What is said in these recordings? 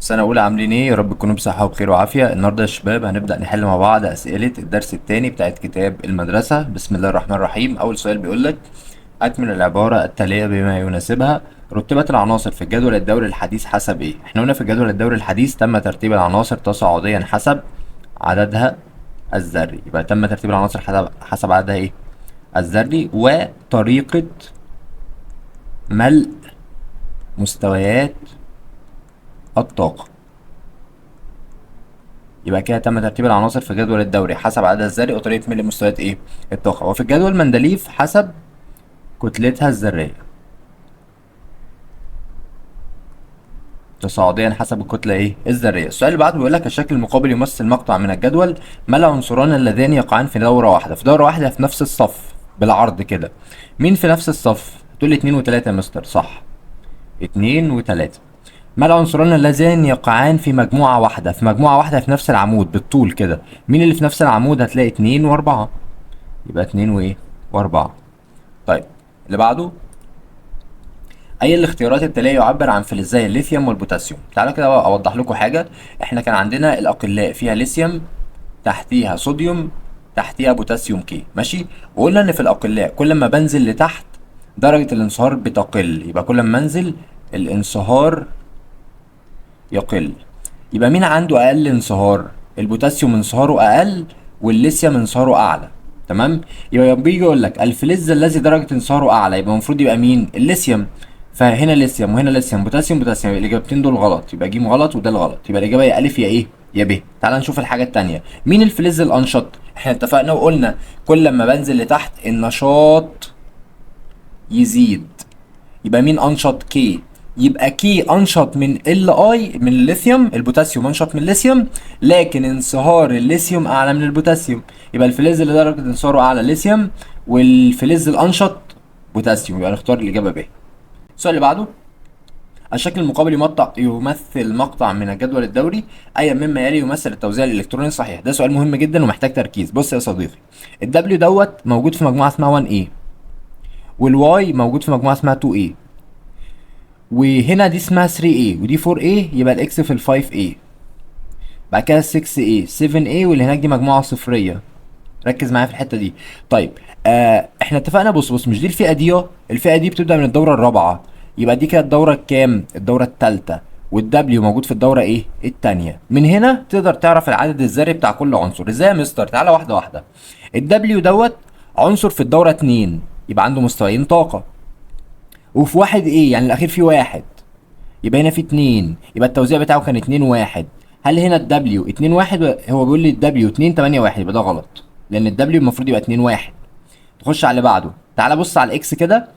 سنة أولى عاملين إيه؟ يا رب تكونوا بصحة وبخير وعافية. النهاردة يا شباب هنبدأ نحل مع بعض أسئلة الدرس التاني بتاعت كتاب المدرسة. بسم الله الرحمن الرحيم. أول سؤال بيقولك: أكمل العبارة التالية بما يناسبها. رتبت العناصر في الجدول الدوري الحديث حسب إيه؟ إحنا قلنا في الجدول الدوري الحديث تم ترتيب العناصر تصاعديا حسب عددها الذري. يبقى تم ترتيب العناصر حسب عددها إيه؟ الذري، وطريقة ملء مستويات الطاقة. يبقى كده تم ترتيب العناصر في الجدول الدوري حسب عددها الذري وطريقة ملء مستويات ايه؟ الطاقة. وفي الجدول مندليف حسب كتلتها الذرية، تصاعديا حسب الكتلة ايه؟ الذرية. السؤال اللي بعده بيقول لك: الشكل المقابل يمثل مقطع من الجدول، ما العنصران اللذان يقعان في دورة واحدة؟ في دورة واحدة في نفس الصف بالعرض كده. مين في نفس الصف؟ تقول لي 2 و3 يا مستر. صح، 2 و3. ما العنصران اللذان يقعان في مجموعة واحدة؟ في مجموعة واحدة في نفس العمود بالطول كده. مين اللي في نفس العمود؟ هتلاقي 2 و4. يبقى 2 وايه؟ و4. طيب اللي بعده: اي الاختيارات التالية يعبر عن فلزي الليثيوم والبوتاسيوم؟ تعالوا كده بقى اوضح لكم حاجة. احنا كان عندنا الاقلاء فيها ليثيوم، تحتيها صوديوم، تحتيها بوتاسيوم كي، ماشي. وقلنا ان في الاقلاء كل ما بنزل لتحت درجة الانصهار بتقل، يبقى كل ما انزل الانصهار يقل. يبقى مين عنده اقل انصهار؟ البوتاسيوم انصهاره اقل والليثيوم انصهاره اعلى. تمام. يبقى بيجي يقول لك الفلز الذي درجه انصهاره اعلى، يبقى المفروض يبقى مين؟ الليثيوم. فهنا ليثيوم وهنا ليثيوم، بوتاسيوم بوتاسيوم، الاجابتين دول غلط. يبقى ج غلط وده الغلط. يبقى الاجابه يا الف يا ايه؟ يا ب. تعال نشوف الحاجه التانيه. مين الفلز الانشط؟ احنا اتفقنا وقلنا كل ما بنزل لتحت النشاط يزيد. يبقى مين انشط؟ كي. يبقى كي انشط من ال اي من الليثيوم، البوتاسيوم انشط من الليثيوم، لكن انصهار الليثيوم اعلى من البوتاسيوم. يبقى الفلز اللي درجه انصهاره اعلى ليثيوم، والفلز الانشط بوتاسيوم. يبقى نختار الاجابه ب. السؤال اللي بعده: الشكل المقابل يمثل مقطع من الجدول الدوري، اي مما يلي يمثل التوزيع الالكتروني الصحيح؟ ده سؤال مهم جدا ومحتاج تركيز. بص يا صديقي، الدبليو دوت موجود في مجموعه اسمها 1A، والواي موجود في مجموعه اسمها 2A، وهنا دي اسمها 3A ودي 4A، يبقى الاكس في ال 5A. بعد كده 6A 7A، واللي هناك دي مجموعة صفرية. ركز معايا في الحتة دي. طيب احنا اتفقنا. بص مش دي الفئة دي؟ الفئة دي بتبدأ من الدورة الرابعة، يبقى دي كده الدورة الكام؟ الدورة التالتة. والدبليو موجود في الدورة ايه؟ التانية. من هنا تقدر تعرف العدد الذري بتاع كل عنصر. ازاي يا مستر؟ تعالى واحدة واحدة. الدبليو دوت عنصر في الدورة 2، يبقى عنده مستويين طاقة. وفي واحد ايه؟ يعني الاخير فيه واحد، يبقى هنا في 2، يبقى التوزيع بتاعه كان 2 1. هل هنا الدبليو 2 1؟ هو بيقول لي الدبليو 2 8 1، يبقى ده غلط، لان الدبليو المفروض يبقى 2 1. تخش على اللي بعده. تعالى بص على الاكس كده،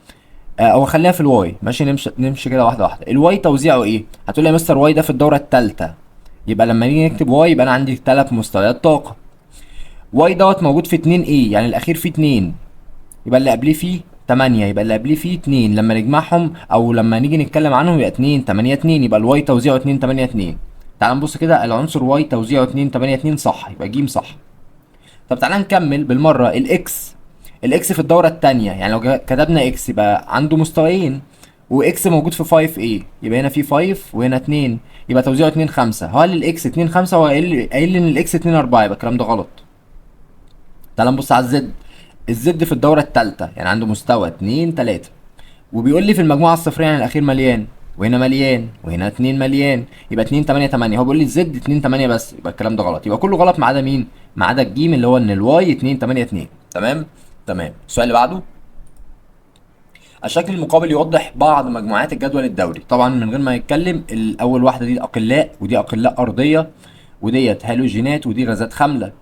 او خلينا في الواي، ماشي. نمشي كده واحده واحده. الواي توزيعه ايه؟ هتقول لي يا مستر واي ده في الدوره الثالثه، يبقى لما نيجي نكتب واي يبقى انا عندي 3 مستويات طاقه. واي دوت موجود في 2 ايه؟ يعني الاخير فيه 2، يبقى اللي قبليه فيه 8، يبقى اللي قبليه فيه 2. لما نجمعهم او لما نيجي نتكلم عنهم يبقى 2 8 2، يبقى الواي توزيعه 2 8 2. تعال نبص كده، العنصر واي توزيعه 2 8 2 صح، يبقى ج صح. طب تعالى نكمل بالمره. الاكس، الاكس في الدوره الثانيه، يعني لو كتبنا اكس يبقى عنده مستويين، واكس موجود في 5 a، يبقى هنا في 5 وهنا 2، يبقى توزيعه 2 5. هل الاكس 2 5؟ هو قايل لي ان الاكس 2 4، يبقى الكلام ده غلط. تعال نبص على الزد. الزد في الدورة التالتة، يعني عنده مستوى 2 3، وبيقول لي في المجموعة الصفرية يعني الأخير مليان، وهنا مليان وهنا 2 مليان، يبقى 2 8 8. هو بيقول لي الزد 2 8 بس، يبقى الكلام ده غلط. يبقى كله غلط ما عدا مين؟ ما عدا الجيم اللي هو ان الواي 2 8 2. تمام؟ تمام. السؤال اللي بعده: الشكل المقابل يوضح بعض مجموعات الجدول الدوري. طبعا من غير ما يتكلم، الأول واحدة دي أقلاء، ودي أقلاء أرضية، وديت هالوجينات، ودي غازات خاملة.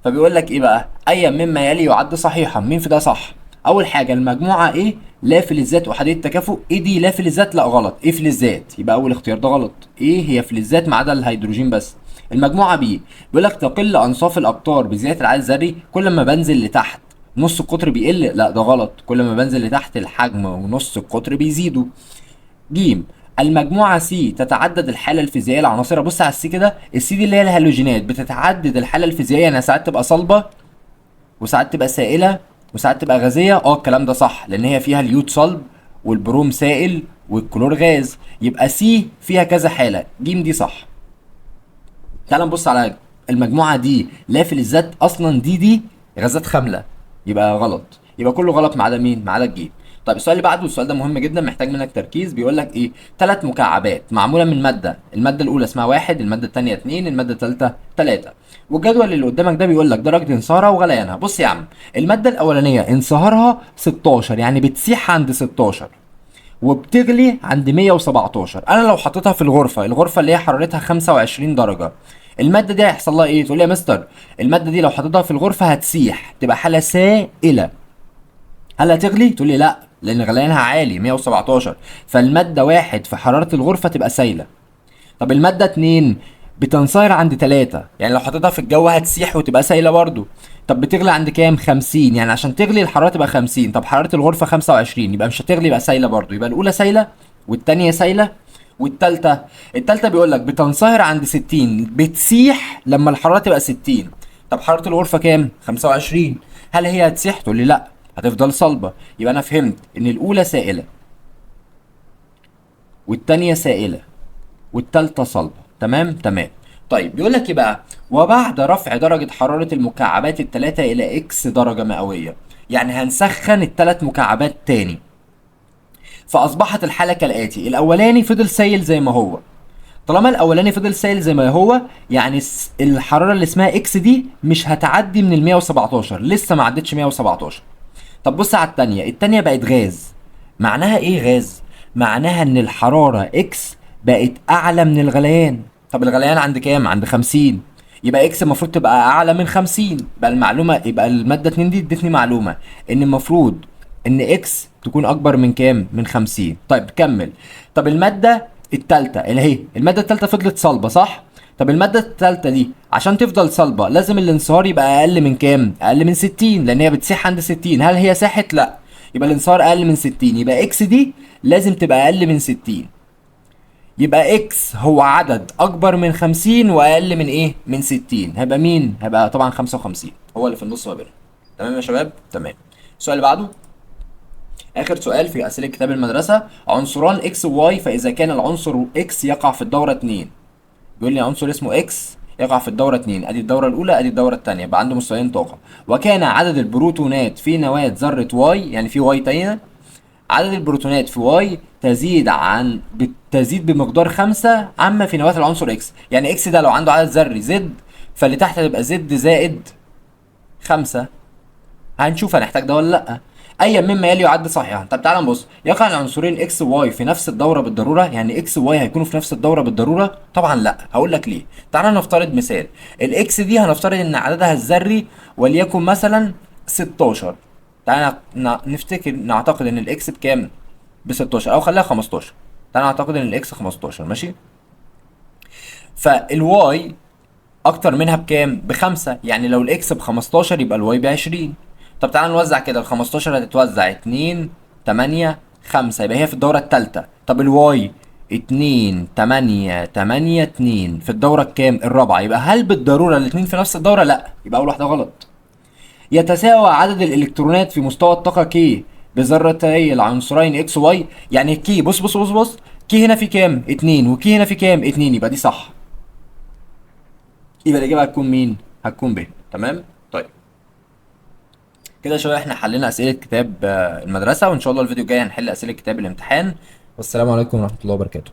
فبيقول لك ايه بقى؟ اي مما يلي يعد صحيحا. مين في ده صح؟ اول حاجه المجموعه ايه؟ لا فلزات احاديه التكافؤ. ايه دي لا فلزات؟ لا غلط. ايه فلزات؟ يبقى اول اختيار ده غلط. ايه هي فلزات ما عدا الهيدروجين بس. المجموعه بي بيقول لك تقل انصاف الاقطار بزياده العدد الذري، كل ما بنزل لتحت نص القطر بيقل. لا ده غلط، كل ما بنزل لتحت الحجم ونص القطر بيزيدوا. ج المجموعة سي تتعدد الحالة الفيزيائية لعناصرها. بص على السي كده، السي دي اللي هي الهالوجينات، بتتعدد الحالة الفيزيائية، يعني ساعات تبقى صلبة وساعات تبقى سائلة وساعات تبقى غازية. الكلام ده صح، لأن هي فيها اليود صلب والبروم سائل والكلور غاز. يبقى سي فيها كذا حالة، ج دي صح. تعال نبص على المجموعه دي، لا فلزات اصلا، دي غازات خامله، يبقى غلط، يبقى كله غلط ما عدا مين؟ ما عدا الجيم. طيب السؤال اللي بعده، السؤال ده مهم جدا محتاج منك تركيز. بيقول لك ايه؟ ثلاث مكعبات معموله من ماده، الماده الاولى اسمها واحد، الماده الثانيه اتنين، الماده الثالثه تلاته، والجدول اللي قدامك ده بيقول لك درجه انصهارها وغليانها. بص يا عم، الماده الاولانيه انصهارها 16، يعني بتسيح عند 16 وبتغلي عند 117. انا لو حطيتها في الغرفه اللي هي حرارتها 25 درجه، الماده دي هيحصل لها ايه؟ تقول لي يا مستر الماده دي لو حطيتها في الغرفه هتسيح، تبقى حاله سائله. هل هتغلي؟ تقول لي لا، لان غليانها عالي 117، فالماده واحد في حراره الغرفه تبقى سايله. طب المادة اتنين بتنصهر عند تلاتة، يعني لو حطيتها في الجو هتسيح وتبقى سايلة برضو. طب بتغلي عند كام؟ 50، يعني عشان تغلي الحرارة تبقى 50، طب حرارة الغرفة 25، يبقى مش هتغلي، يبقى سايلة برضو. يبقى الأولى سايلة والتانية سايلة والتالتة، التالتة بيقول لك بتنصهر عند 60، بتسيح لما الحرارة تبقى 60. طب حرارة الغرفة كام؟ 25. هل هي هتسيح؟ تقول لي لا، هتفضل صلبة. يبقى أنا فهمت إن الأولى سائلة والتانية سائلة والتالتة صلبة. تمام تمام. طيب بيقول لك ايه بقى؟ وبعد رفع درجة حرارة المكعبات التلاتة إلى إكس درجة مئوية، يعني هنسخن التلات مكعبات تاني، فأصبحت الحالة كالآتي: الأولاني فضل سايل زي ما هو. طالما الأولاني فضل سايل زي ما هو، يعني الحرارة اللي اسمها إكس دي مش هتعدي من ال 117، لسه ما عدتش 117. طب بص على التانية، التانية بقت غاز. معناها ايه غاز؟ معناها ان الحرارة اكس بقت اعلى من الغليان. طب الغليان عند كام؟ عند 50، يبقى اكس المفروض تبقى اعلى من 50. يبقى المعلومة، يبقى المادة 2 دي ادتني معلومة ان المفروض ان اكس تكون اكبر من كام؟ من 50. طيب كمل. طب المادة التالتة اللي هي المادة التالتة فضلت صلبة صح؟ طب المادة التالتة دي عشان تفضل صلبة لازم الانصهار يبقى أقل من كام؟ أقل من 60، لأن هي بتسيح عند 60. هل هي ساحت؟ لأ، يبقى الانصهار أقل من 60، يبقى إكس دي لازم تبقى أقل من 60. يبقى إكس هو عدد أكبر من 50 وأقل من إيه؟ من 60. هيبقى مين؟ هيبقى طبعا 55، هو اللي في النص ما بينهم. تمام يا شباب؟ تمام. السؤال اللي بعده، آخر سؤال في أسئلة كتاب المدرسة: عنصران إكس وواي، فإذا كان العنصر إكس يقع في الدورة 2. بيقول لي عنصر اسمه اكس يقع في الدورة 2، ادي الدورة الأولى ادي الدورة الثانية، يبقى عنده مستويين طاقة. وكان عدد البروتونات في نواة ذرة واي، يعني في واي تانية، عدد البروتونات في واي تزيد بمقدار 5 عما في نواة العنصر اكس. يعني اكس ده لو عنده عدد ذري زد، فاللي تحت هتبقى زد زائد 5. هنشوف هنحتاج ده ولا لا. ايا مما يلي يعد صحيحا. طب تعالى نبص، يقع العنصرين اكس وواي في نفس الدوره بالضروره؟ يعني اكس وواي هيكونوا في نفس الدوره بالضروره؟ طبعا لا. هقول لك ليه. تعالى نفترض مثال، الاكس دي هنفترض ان عددها الذري وليكن مثلا 16. تعالى نفتكر نعتقد ان الاكس بكام؟ ب 16، او خليها 15. تعالى نعتقد ان الاكس 15 ماشي. فالواي اكتر منها بكام؟ بخمسة، يعني لو الاكس ب15 يبقى الواي ب20. طب تعالى نوزع كده، ال15 هتتوزع 2 8 5، يبقى هي في الدورة التالتة. طب الواي 2 8 8 2 في الدورة الكام؟ الرابعة. يبقى هل بالضرورة الاتنين في نفس الدورة؟ لا، يبقى أول واحدة غلط. يتساوى عدد الإلكترونات في مستوى الطاقة كي بذرتي العنصرين اكس واي. يعني كي، بص كي هنا في كام؟ 2، وكي هنا في كام؟ 2، يبقى دي صح. يبقى الإجابة هتكون مين؟ هتكون ب. تمام؟ طيب كده يا شباب احنا حلينا أسئلة كتاب المدرسة، وإن شاء الله الفيديو الجاي هنحل أسئلة كتاب الامتحان. والسلام عليكم ورحمة الله وبركاته.